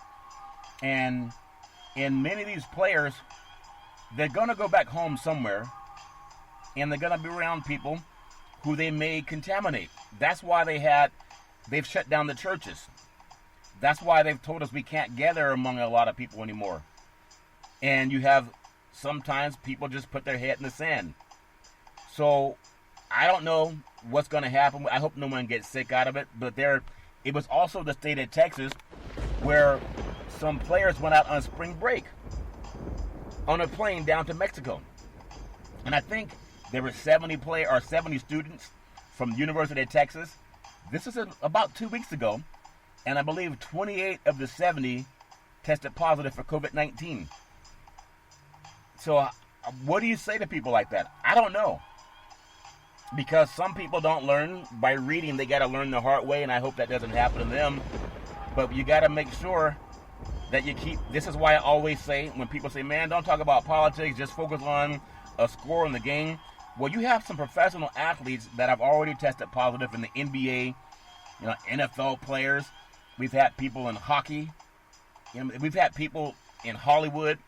And many of these players, they're going to go back home somewhere, and they're going to be around people who they may contaminate. That's why they've shut down the churches. That's why they've told us we can't gather among a lot of people anymore. And you have sometimes people just put their head in the sand. So I don't know what's going to happen. I hope no one gets sick out of it. But it was also the state of Texas where some players went out on spring break on a plane down to Mexico. And I think there were 70 students from the University of Texas. This is about 2 weeks ago. And I believe 28 of the 70 tested positive for COVID-19. So what do you say to people like that? I don't know. Because some people don't learn by reading. They got to learn the hard way, and I hope that doesn't happen to them. But you got to make sure that this is why I always say, when people say, man, don't talk about politics, just focus on a score in the game. Well, you have some professional athletes that have already tested positive in the NBA, NFL players. We've had people in hockey. We've had people in Hollywood.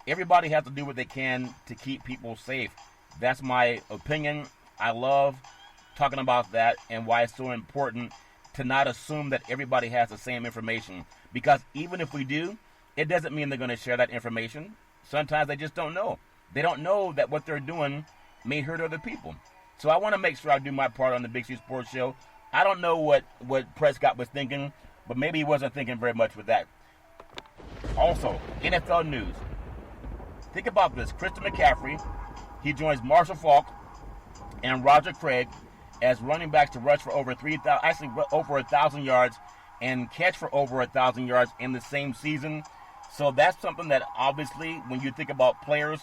Everybody has to do what they can to keep people safe. That's my opinion. I love talking about that and why it's so important to not assume that everybody has the same information. Because even if we do, it doesn't mean they're going to share that information. Sometimes they just don't know. They don't know that what they're doing may hurt other people. So I want to make sure I do my part on the Big C Sports Show. I don't know what Prescott was thinking, but maybe he wasn't thinking very much with that. Also, NFL news. Think about this. Christian McCaffrey, he joins Marshall Faulk and Roger Craig as running backs to rush for over 1,000 yards and catch for over 1,000 yards in the same season. So that's something that obviously, when you think about players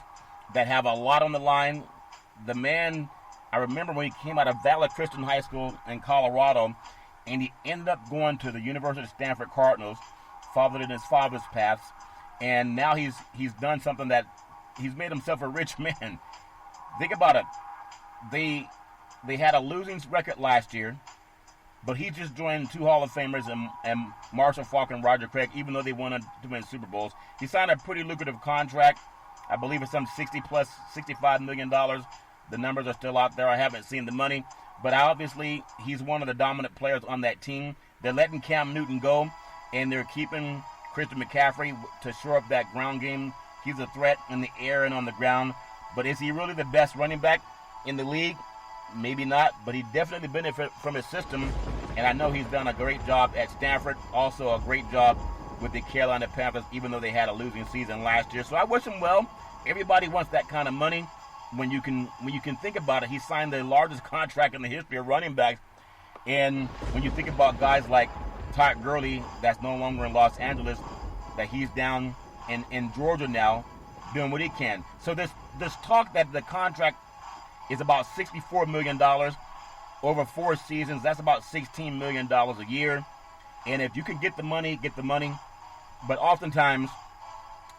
that have a lot on the line, the man, I remember when he came out of Valley Christian High School in Colorado, and he ended up going to the University of Stanford Cardinals, followed in his father's paths, and now he's done something that he's made himself a rich man. Think about it. They had a losing record last year, but he just joined 2 Hall of Famers and Marshall Faulk and Roger Craig, even though they wanted to win Super Bowls. He signed a pretty lucrative contract. I believe it's some $65 million. The numbers are still out there. I haven't seen the money. But obviously, he's one of the dominant players on that team. They're letting Cam Newton go, and they're keeping Christian McCaffrey to shore up that ground game. He's a threat in the air and on the ground. But is he really the best running back in the league? Maybe not, but he definitely benefits from his system And I know he's done a great job at Stanford, also a great job with the Carolina Panthers, even though they had a losing season last year. So I wish him well. Everybody wants that kind of money. When you can think about it, he signed the largest contract in the history of running backs. And when you think about guys like Todd Gurley, that's no longer in Los Angeles, that he's down in Georgia now, doing what he can. So this talk that the contract is about $64 million over 4 seasons. That's about $16 million a year. And if you can get the money, get the money. But oftentimes,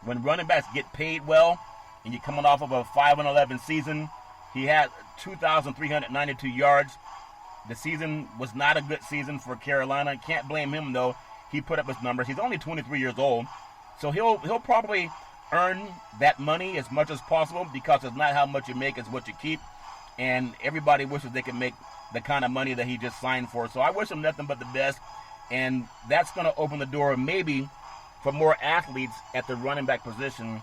when running backs get paid well, and you're coming off of a 5-11 season, he had 2,392 yards. The season was not a good season for Carolina. Can't blame him, though. He put up his numbers. He's only 23 years old. So he'll probably earn that money as much as possible, because it's not how much you make, it's what you keep. And everybody wishes they could make the kind of money that he just signed for. So I wish him nothing but the best. And that's going to open the door maybe for more athletes at the running back position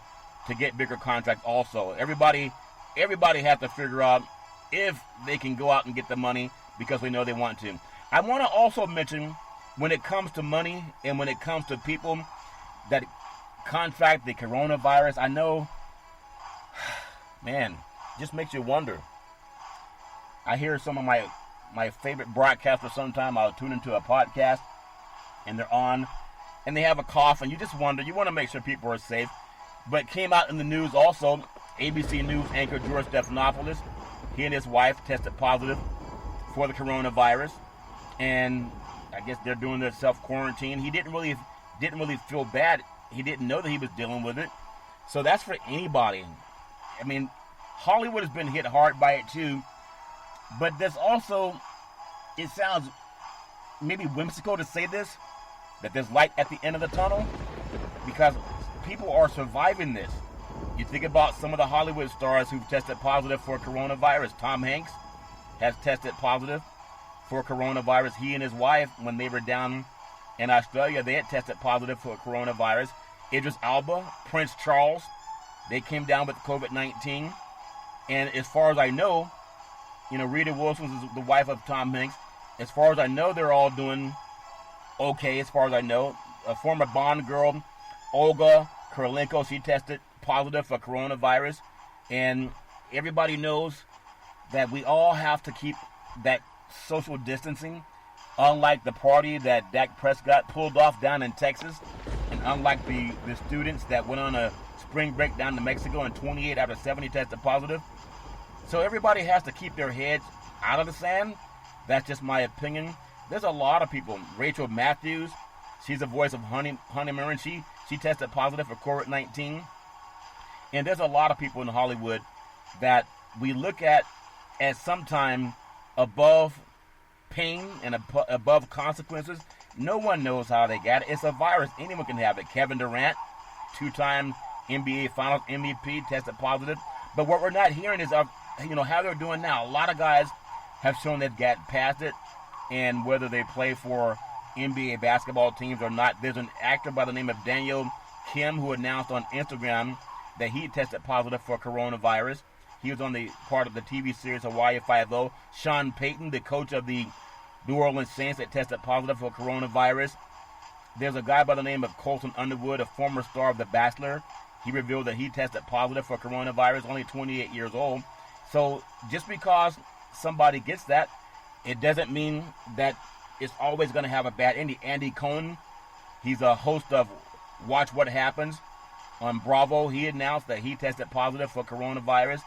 to get bigger contracts also. Everybody has to figure out if they can go out and get the money, because we know they want to. I want to also mention, when it comes to money and when it comes to people that contract the coronavirus, I know, man, just makes you wonder. I hear some of my favorite broadcasters sometime. I'll tune into a podcast and they're on and they have a cough, and you just wonder, you want to make sure people are safe. But it came out in the news also, ABC News anchor George Stephanopoulos, he and his wife tested positive for the coronavirus, and I guess they're doing their self-quarantine. He didn't really feel bad. He didn't know that he was dealing with it. So that's for anybody. I mean, Hollywood has been hit hard by it too, but there's also, it sounds maybe whimsical to say this, that there's light at the end of the tunnel, because people are surviving this. You think about some of the Hollywood stars who've tested positive for coronavirus. Tom Hanks has tested positive for coronavirus. He and his wife, when they were down in Australia, they had tested positive for coronavirus. Idris Elba, Prince Charles, they came down with COVID-19. And as far as I know, Rita Wilson is the wife of Tom Hanks. As far as I know, they're all doing okay, as far as I know. A former Bond girl, Olga Kurylenko, she tested positive for coronavirus. And everybody knows that we all have to keep that social distancing. Unlike the party that Dak Prescott pulled off down in Texas, and unlike the students that went on a spring break down to Mexico, and 28 out of 70 tested positive. So everybody has to keep their heads out of the sand. That's just my opinion. There's a lot of people. Rachel Matthews, she's the voice of Honey Marin. She tested positive for COVID-19. And there's a lot of people in Hollywood that we look at as sometime above pain and above consequences. No one knows how they got it. It's a virus. Anyone can have it. Kevin Durant, 2-time NBA Finals MVP, tested positive. But what we're not hearing is how they're doing now. A lot of guys have shown they've got past it, and whether they play for NBA basketball teams or not. There's an actor by the name of Daniel Kim who announced on Instagram that he tested positive for coronavirus. He was on the part of the TV series Hawaii Five-0. Sean Payton, the coach of the New Orleans Saints, that tested positive for coronavirus. There's a guy by the name of Colton Underwood, a former star of The Bachelor. He revealed that he tested positive for coronavirus, only 28 years old. So just because somebody gets that, it doesn't mean that it's always going to have a bad ending. Andy Cohen, he's a host of Watch What Happens on Bravo. He announced that he tested positive for coronavirus.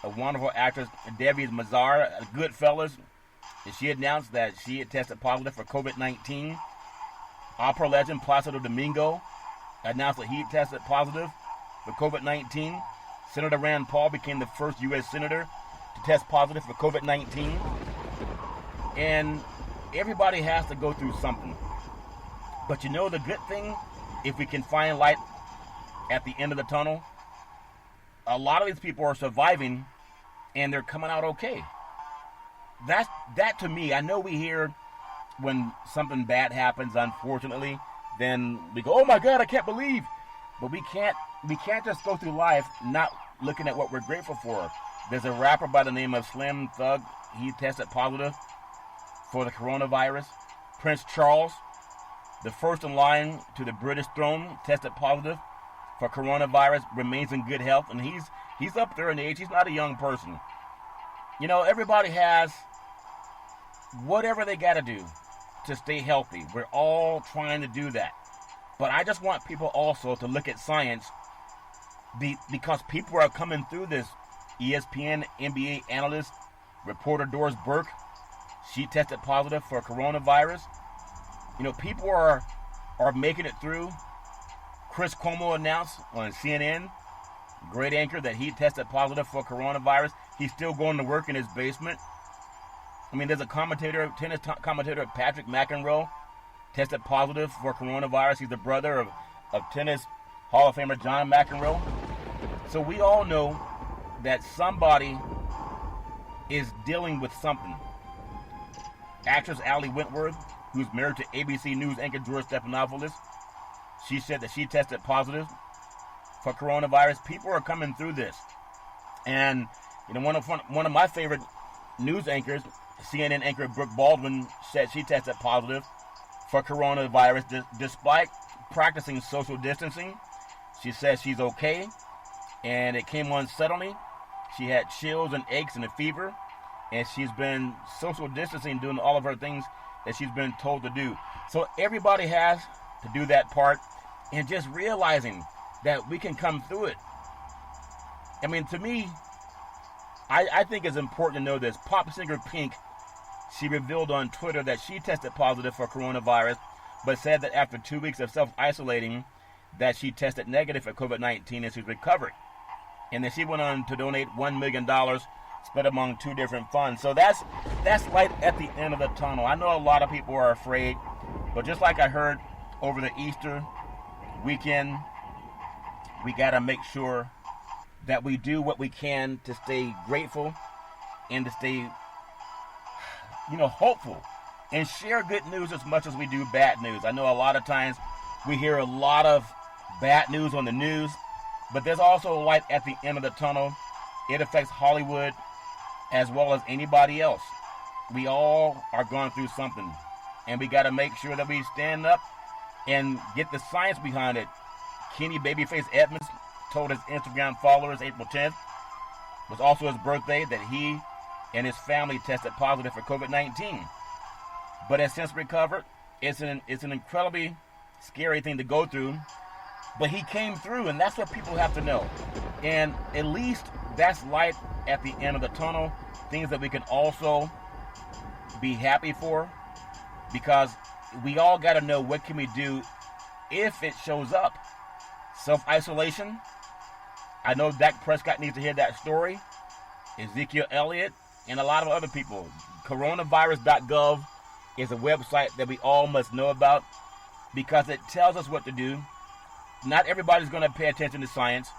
A wonderful actress, Debbie Mazar, Goodfellas, she announced that she had tested positive for COVID-19. Opera legend Placido Domingo announced that he tested positive for COVID-19. Senator Rand Paul became the first U.S. senator to test positive for COVID-19. And everybody has to go through something. But the good thing, if we can find light at the end of the tunnel, a lot of these people are surviving and they're coming out okay. That to me, I know we hear when something bad happens, unfortunately, then we go, oh my God, I can't believe. But we can't just go through life not looking at what we're grateful for. There's a rapper by the name of Slim Thug. He tested positive for the coronavirus. Prince Charles, the first in line to the British throne, tested positive for coronavirus, remains in good health, and he's up there in age. He's not a young person. You know, everybody has whatever they got to do to stay healthy. We're all trying to do that. But I just want people also to look at science because people are coming through this. ESPN NBA analyst, reporter Doris Burke, she tested positive for coronavirus. You know, people are making it through. Chris Cuomo announced on CNN, great anchor, that he tested positive for coronavirus. He's still going to work in his basement. I mean, there's a tennis commentator, Patrick McEnroe, tested positive for coronavirus. He's the brother of tennis Hall of Famer John McEnroe. So we all know that somebody is dealing with something. Actress Allie Wentworth, who's married to ABC News anchor George Stephanopoulos, she said that she tested positive for coronavirus. People are coming through this. And you know, one of my favorite news anchors, CNN anchor Brooke Baldwin, said she tested positive for coronavirus despite practicing social distancing. She says she's okay, and it came on suddenly. She had chills and aches and a fever, and she's been social distancing, doing all of her things that she's been told to do. So everybody has to do that part, and just realizing that we can come through it. I mean, to me, I think it's important to know this. Pop singer Pink, she revealed on Twitter that she tested positive for coronavirus, but said that after 2 weeks of self-isolating, that she tested negative for COVID-19 and she's recovered. And then she went on to donate $1 million split among 2 different funds. So that's light at the end of the tunnel. I know a lot of people are afraid, but just like I heard over the Easter weekend, we got to make sure that we do what we can to stay grateful and to stay, hopeful and share good news as much as we do bad news. I know a lot of times we hear a lot of bad news on the news, but there's also light at the end of the tunnel. It affects Hollywood as well as anybody else. We all are going through something, and we got to make sure that we stand up and get the science behind it. Kenny Babyface Edmonds told his Instagram followers April 10th was also his birthday that he and his family tested positive for COVID-19, but has since recovered. It's an incredibly scary thing to go through, but he came through, and that's what people have to know. And at least that's light at the end of the tunnel, things that we can also be happy for, because we all got to know what can we do if it shows up. Self-isolation. I know Dak Prescott needs to hear that story. Ezekiel Elliott and a lot of other people. Coronavirus.gov is a website that we all must know about because it tells us what to do. Not everybody's going to pay attention to science,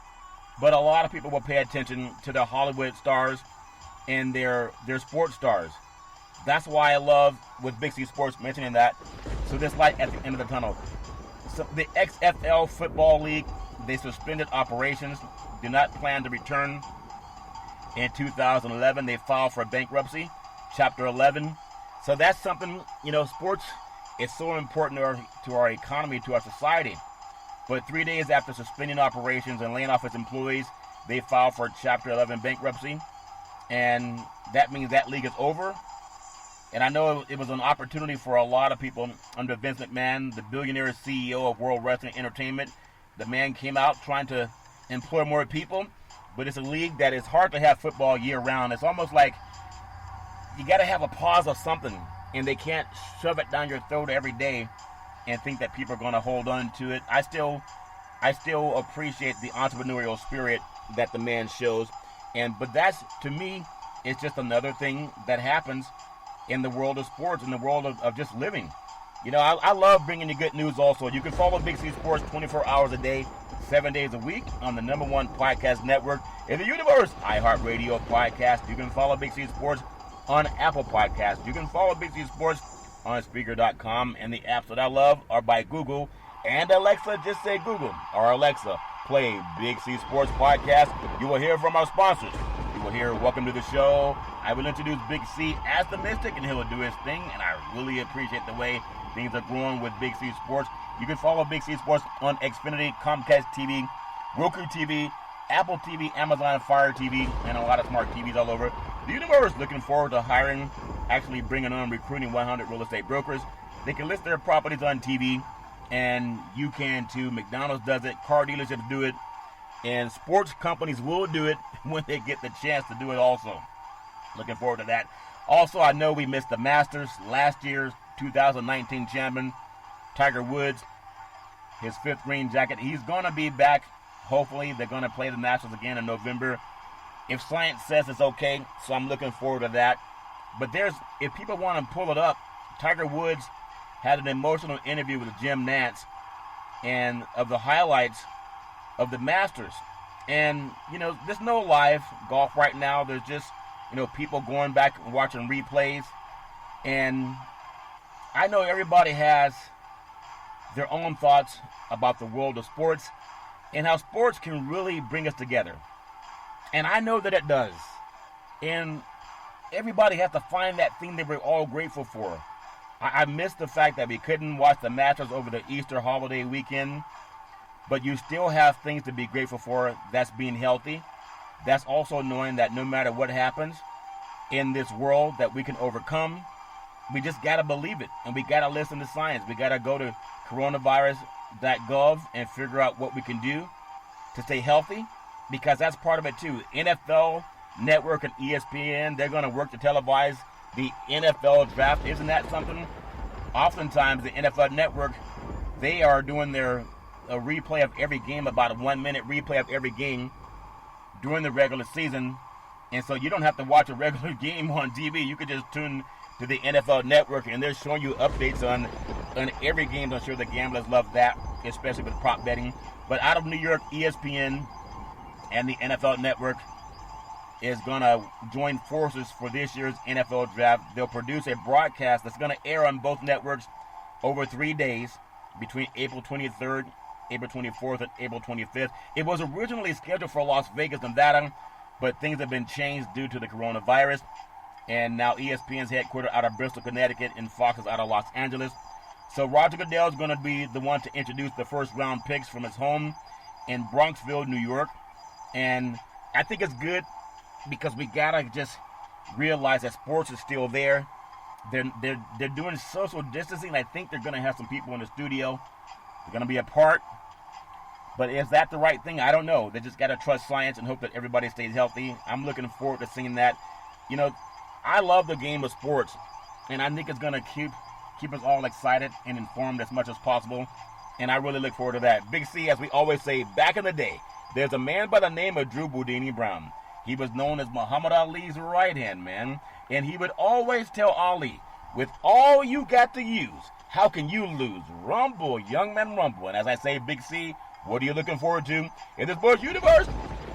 but a lot of people will pay attention to the Hollywood stars and their sports stars. That's why I love with Big C Sports mentioning that. So this light at the end of the tunnel. So the XFL Football League, they suspended operations, do not plan to return in 2011. They filed for bankruptcy, Chapter 11. So that's something, sports is so important to our economy, to our society. But 3 days after suspending operations and laying off its employees, they filed for Chapter 11 bankruptcy. And that means that league is over. And I know it was an opportunity for a lot of people under Vince McMahon, the billionaire CEO of World Wrestling Entertainment. The man came out trying to employ more people, but it's a league that is hard to have football year-round. It's almost like you got to have a pause of something, and they can't shove it down your throat every day and think that people are going to hold on to it. I still appreciate the entrepreneurial spirit that the man shows, but that's, to me, it's just another thing that happens in the world of sports, in the world of just living. I love bringing you good news also. You can follow Big C Sports 24 hours a day, 7 days a week on the #1 podcast network in the universe, iHeartRadio podcast. You can follow Big C Sports on Apple Podcasts. You can follow Big C Sports on Spreaker.com, and the apps that I love are by Google and Alexa. Just say Google or Alexa, play Big C Sports Podcast. You will hear from our sponsors. You will hear welcome to the show. I will introduce Big C as the Mystic, and he'll do his thing, and I really appreciate the way things are growing with Big C Sports. You can follow Big C Sports on Xfinity, Comcast TV, Roku TV, Apple TV, Amazon Fire TV, and a lot of smart TVs all over the universe. Looking forward to actually bringing on recruiting 100 real estate brokers. They can list their properties on TV, and you can too. McDonald's does it, car dealerships do it, and sports companies will do it when they get the chance to do it also. Looking forward to that. Also, I know we missed the Masters. Last year's 2019 champion, Tiger Woods, his 5th green jacket. He's going to be back. Hopefully, they're going to play the Masters again in November, if science says it's okay, so I'm looking forward to that. But if people want to pull it up, Tiger Woods had an emotional interview with Jim Nantz and of the highlights of the Masters. And, there's no live golf right now. There's just, people going back and watching replays. And I know everybody has their own thoughts about the world of sports and how sports can really bring us together. And I know that it does. And everybody has to find that thing that we're all grateful for. I miss the fact that we couldn't watch the Masters over the Easter holiday weekend, but you still have things to be grateful for. That's being healthy. That's also knowing that no matter what happens in this world that we can overcome. We just got to believe it, and we got to listen to science. We got to go to coronavirus.gov and figure out what we can do to stay healthy, because that's part of it too. NFL Network and ESPN, they're going to work to televise the NFL draft. Isn't that something? Oftentimes, the NFL Network, they are doing a replay of every game, about a 1-minute replay of every game during the regular season. And so you don't have to watch a regular game on TV. You could just tune to the NFL Network, and they're showing you updates on every game. I'm sure the gamblers love that, especially with prop betting. But out of New York, ESPN and the NFL Network is going to join forces for this year's NFL Draft. They'll produce a broadcast that's going to air on both networks over 3 days between April 23rd, April 24th, and April 25th. It was originally scheduled for Las Vegas, Nevada, but things have been changed due to the coronavirus. And now ESPN's headquartered out of Bristol, Connecticut, and Fox is out of Los Angeles. So Roger Goodell is going to be the one to introduce the first-round picks from his home in Bronxville, New York. And I think it's good because we got to just realize that sports is still there. They're doing social distancing. I think they're going to have some people in the studio. They're going to be apart. But is that the right thing? I don't know. They just got to trust science and hope that everybody stays healthy. I'm looking forward to seeing that. I love the game of sports, and I think it's going to keep us all excited and informed as much as possible, and I really look forward to that. Big C, as we always say, back in the day, there's a man by the name of Drew Boudini Brown. He was known as Muhammad Ali's right-hand man, and he would always tell Ali, with all you got to use, how can you lose? Rumble, young man, rumble. And as I say, Big C, what are you looking forward to in this sports universe?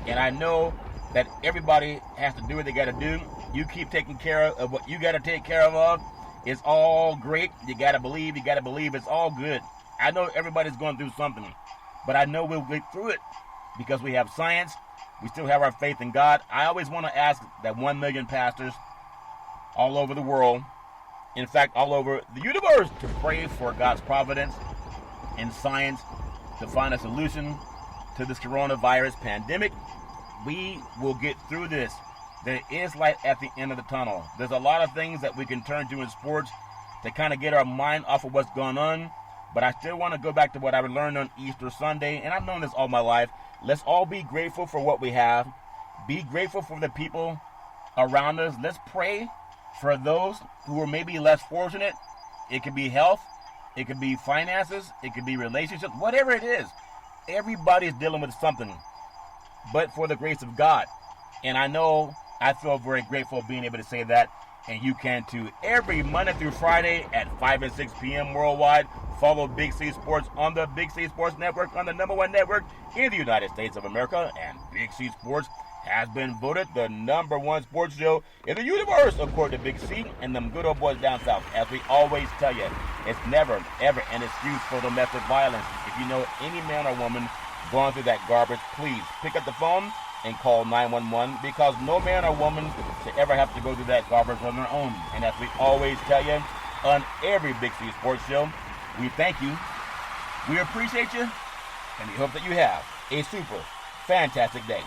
And I know that everybody has to do what they got to do. You keep taking care of what you got to take care of. It's all great. You got to believe. It's all good. I know everybody's going through something, but I know we'll get through it because we have science. We still have our faith in God. I always want to ask that 1 million pastors all over the world, in fact, all over the universe, to pray for God's providence and science to find a solution to this coronavirus pandemic. We will get through this. There is light at the end of the tunnel. There's a lot of things that we can turn to in sports to kind of get our mind off of what's going on. But I still want to go back to what I learned on Easter Sunday, and I've known this all my life. Let's all be grateful for what we have. Be grateful for the people around us. Let's pray for those who are maybe less fortunate. It could be health. It could be finances. It could be relationships. Whatever it is, everybody's dealing with something. But for the grace of God. And I know I feel very grateful being able to say that, and you can too. Every Monday through Friday at 5 and 6 p.m. worldwide, follow Big C Sports on the Big C Sports Network, on the #1 network in the United States of America. And Big C Sports has been voted the #1 sports show in the universe, according to Big C and them good old boys down south. As we always tell you, it's never, ever an excuse for domestic violence. If you know any man or woman going through that garbage, please pick up the phone and call 911, because no man or woman should ever have to go through that garbage on their own. And as we always tell you on every Big C Sports Show, we thank you, we appreciate you, and we hope that you have a super fantastic day.